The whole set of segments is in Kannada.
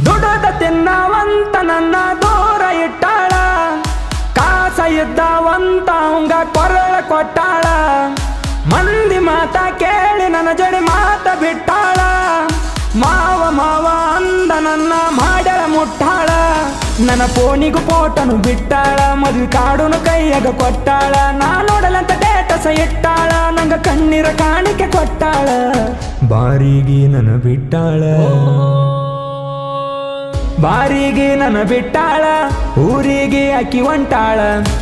ದುಡದ ತಿನ್ನವಂತ ನನ್ನ ದೂರ ಇಟ್ಟಾಳ, ಕಾಸ ಇದ್ದವಂತ ಅವಂಗ ಕೊರಳ ಕೊಟ್ಟಾಳ. ಮಂದಿ ಮಾತ ಕೇಳಿ ನನ್ನ ಜಡಿ ಮಾತ ಬಿಟ್ಟಾಳ. ಮಾವ ಮಾವ ಅಂದ ನನ್ನ ಮಾಡ್ಯಾಳ ಮುಟ್ಟಾಳ. ನನ್ನ ಫೋನಿಗೂ ಫೋಟನು ಬಿಟ್ಟಾಳ, ಮದ್ವಿ ಕಾಡುನು ಕೈಯಾಗ ಕೊಟ್ಟಾಳ. ನಾ ನೋಡಲಂತ ಡೇಟಸ ಇಟ್ಟಾಳ, ನಂಗ ಕಣ್ಣೀರ ಕಾಣಿಕೆ ಕೊಟ್ಟಾಳ. ಬಾರಿಗೆ ನನ್ನ ಬಿಟ್ಟಾಳ, ಬಾರಿಗೆ ನನ್ನ ಬಿಟ್ಟಾಳ. ಊರಿಗೆ ಅಕ್ಕಿ ಹೊಂಟಾಳ,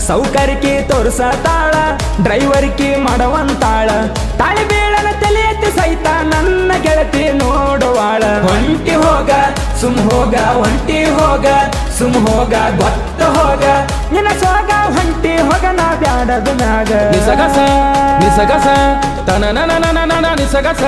ಸೌಕರ್ಯಕ್ಕೆ ತೋರ್ಸತಾಳ, ಡ್ರೈವರ್ಕಿ ಮಾಡವಂತಾಳ. ತಾಳಿ ಬೀಳನ ತಲೆ ಎತ್ತಿ ಸಹಿತ ನನ್ನ ಗೆಳತಿ ನೋಡುವಾಳ. ಹೊಂಟಿ ಹೋಗ ಸುಮ್ ಹೋಗ, ಒಂಟಿ ಹೋಗ ಸುಮ್ ಹೋಗ, ಗೊತ್ತ ಹೋಗ ನಿನ್ನ ಸೋಗ. ಹೊಂಟಿ ಹೋಗ ನಾ ಬ್ಯಾಡದ ಮ್ಯಾಗ. ನಿಸಗಸ ನಿಸಗಸ ತನನನನನನ ನಿಸಗಸ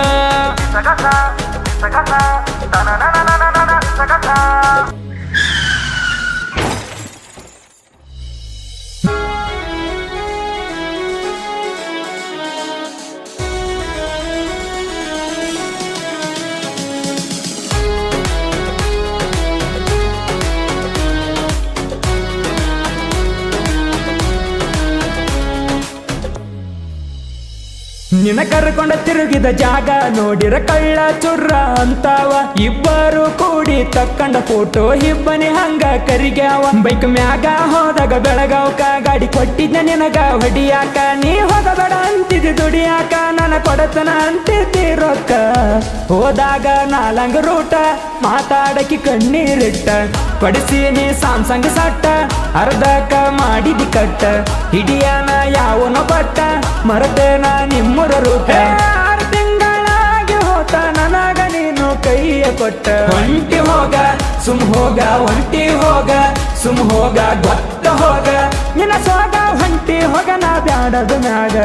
ನಿನ್ನ ಕರ್ಕೊಂಡ ತಿರುಗಿದ ಜಾಗ ನೋಡಿರ ಕಳ್ಳ ಚುರ್ರ ಅಂತಾವ. ಇಬ್ಬರು ಕೂಡಿ ತಕ್ಕಂಡ ಫೋಟೋ ಇಬ್ಬನಿ ಹಂಗ ಕರಿಗ್ಯಾವ. ಬೈಕ್ ಮ್ಯಾಗ ಹೋದಾಗ ಬೆಳಗಾವ್ಕ ಗಾಡಿ ಕೊಟ್ಟಿದ್ದ ನಿನಗ ಹೊಡಿಯಾಕ. ನೀ ಹೋಗಬೇಡ ಅಂತಿದ್ದಿ ದುಡಿಯಾಕ, ನನ್ನ ಕೊಡತನ ಅಂತಿದ್ದಿ ರೊಕ್ಕ. ಹೋದಾಗ ನಾಲಂಗ ರೂಟ ಮಾತಾಡಕಿ ಕಣ್ಣೀರಿಟ್ಟ. ಪಡಿಸೀನಿ ಸಾಮ್ಸಂಗ್ ಸಟ್ಟ, ಅರ್ಧಕ ಮಾಡಿದಿ ಕಟ್ಟ. ಹಿಡಿಯಾನ ಯಾವನೋ ಬಟ್ಟ, ಮರತೇನ ನಿಮ್ಮರ ರೂಪ. 6 ತಿಂಗಳಾಗಿ ಹೋತ ನನಗ ನೀನು ಕೈಯ ಕೊಟ್ಟ. ಹೊಂಟಿ ಹೋಗ ಸುಮ್ ಹೋಗ, ಒಂಟಿ ಹೋಗ ಸುಮ್ ಹೋಗ, ಗೊತ್ತ ಹೋಗ ನಿನ್ನ ಸೋಗ. ಹೊಂಟಿ ಹೋಗ ನಾ ಬ್ಯಾಡದ ಮ್ಯಾಗ.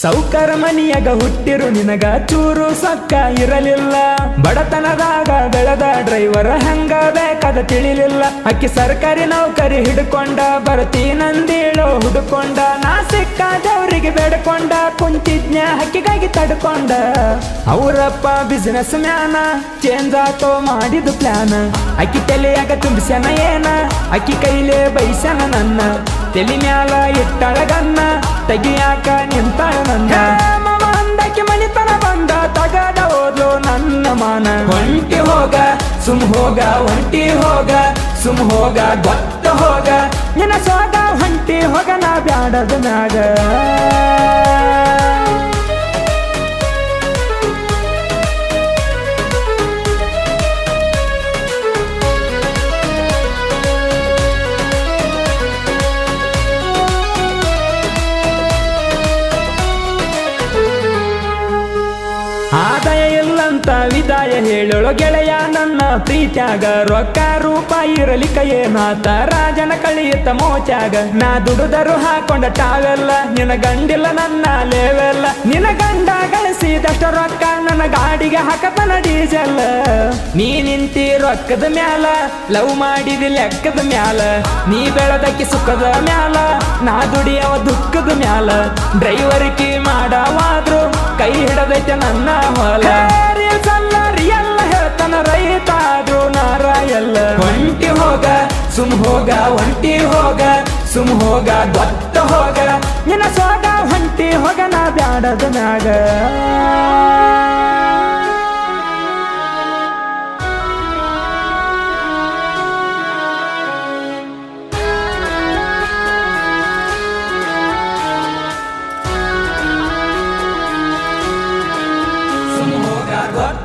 ಸೌಕರ ಮನಿಯಾಗ ಹುಟ್ಟಿರು ನಿನಗ ಚೂರು ಸಕ್ಕ ಇರಲಿಲ್ಲ. ಬಡತನದಾಗ ಬೆಳೆದ ಡ್ರೈವರ್ ಹಂಗ ಬೇಕಾದ ತಿಳಿಲಿಲ್ಲ. ಅಕ್ಕಿ ಸರ್ಕಾರಿ ನೌಕರಿ ಹಿಡ್ಕೊಂಡ ಬರ್ತೀನಂದೇಳೋ ಹುಡುಕೊಂಡ. ನಾ ಸಿಕ್ಕ ದೇವ್ರಿಗೆ ಬೇಡ್ಕೊಂಡ, ಕುಂತಿದ್ನ ಹಕ್ಕಿಗಾಗಿ ತಡ್ಕೊಂಡ. ಅವರಪ್ಪ ಬಿಸಿನೆಸ್ ಮ್ಯಾನ ಚೇಂಜ್ ಆತೋ ಮಾಡಿದು ಪ್ಲಾನ್. ಅಕ್ಕಿ ತಲೆಯಾಗ ತುಂಬಿಸ್ಯಾನ ಏನ, ಅಕ್ಕಿ ಕೈಲೇ ಬೈಸ್ಯಾನ ನನ್ನ. ತಲಿ ಮ್ಯಾಲ ಇಟ್ಟಳಗನ್ನ ತೆಗಿಯಾಕ ನಿಂತಾಳ ನನ್ನ. ಮಾಮ ಅಂದಕ್ಕೆ ಮನಿತನ ಬಂದ ತಗದ ಹೋದ್ಲು ನನ್ನ ಮಾನ. ಹೊಂಟಿ ಹೋಗ ಸುಮ್ ಹೋಗ, ಒಂಟಿ ಹೋಗ ಸುಮ್ ಹೋಗ, ಗೊತ್ತ ಹೋಗ ನಿನ್ನ ಸೋಗ. ಹೊಂಟಿ ಹೋಗ ನಾ ಬ್ಯಾಡದ ಮ್ಯಾಗ. ಆದಾಯ ಇಲ್ಲಂತ ವಿದಾಯ ಹೇಳೋಳು ಗೆಳೆಯ ನನ್ನ ಪ್ರೀತ್ಯಾಗ. ರೊಕ್ಕ ರೂಪ ಇರಲಿಕ್ಕ ಏನಾತ ರಾಜನ ಕಳಿಯುತ್ತ ಮೋಚಾಗ. ನಾ ದುಡಿದರು ಹಾಕೊಂಡ ಟಾವೆಲ್ಲ, ನಿನ್ನ ಗಂಡಿಲ್ಲ ನನ್ನ ಲೇವೆಲ್ಲ. ನಿನ್ನ ಗಂಡ ಗಳಿಸಿದಷ್ಟ ರೊಕ್ಕ ನನ್ನ ಗಾಡಿಗೆ ಹಾಕತನ ಡೀಸೆಲ್. ನೀ ನಿಂತಿ ರೊಕ್ಕದ ಮ್ಯಾಲ, ಲವ್ ಮಾಡಿದಿ ಲೆಕ್ಕದ ಮ್ಯಾಲ. ನೀ ಬೆಳೆದಕ್ಕೆ ಸುಖದ ಮ್ಯಾಲ, ನಾ ದುಡಿಯವ ದುಃಖದ ಮ್ಯಾಲ. ಡ್ರೈವರ್ಕಿ ಮಾಡವಾದ್ರು ಕೈ ಹಿಡದೈತೆ ನನ್ನ ಹೊಲ. ರಿಯಲ್ಲ ಹೇಳ್ತಾನ ರೈತ ಆದ್ರೂ ನಾರ ಎಲ್ಲ. ಒಂಟಿ ಹೋಗ ಸುಮ್ ಹೋಗ, ಒಂಟಿ ಹೋಗ ಸುಮ್ ಹೋಗ, ಗೊತ್ತ ಹೋಗ ನಿನ್ನ ಸೋಗ. ಹೊಂಟಿ ಹೋಗ ನಾ ಬ್ಯಾಡದ ಮ್ಯಾಗ.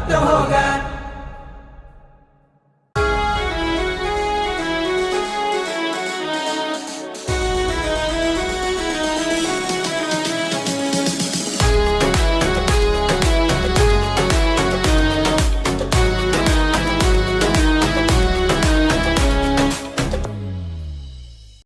ಹೊತ್ತು ಹೋಗ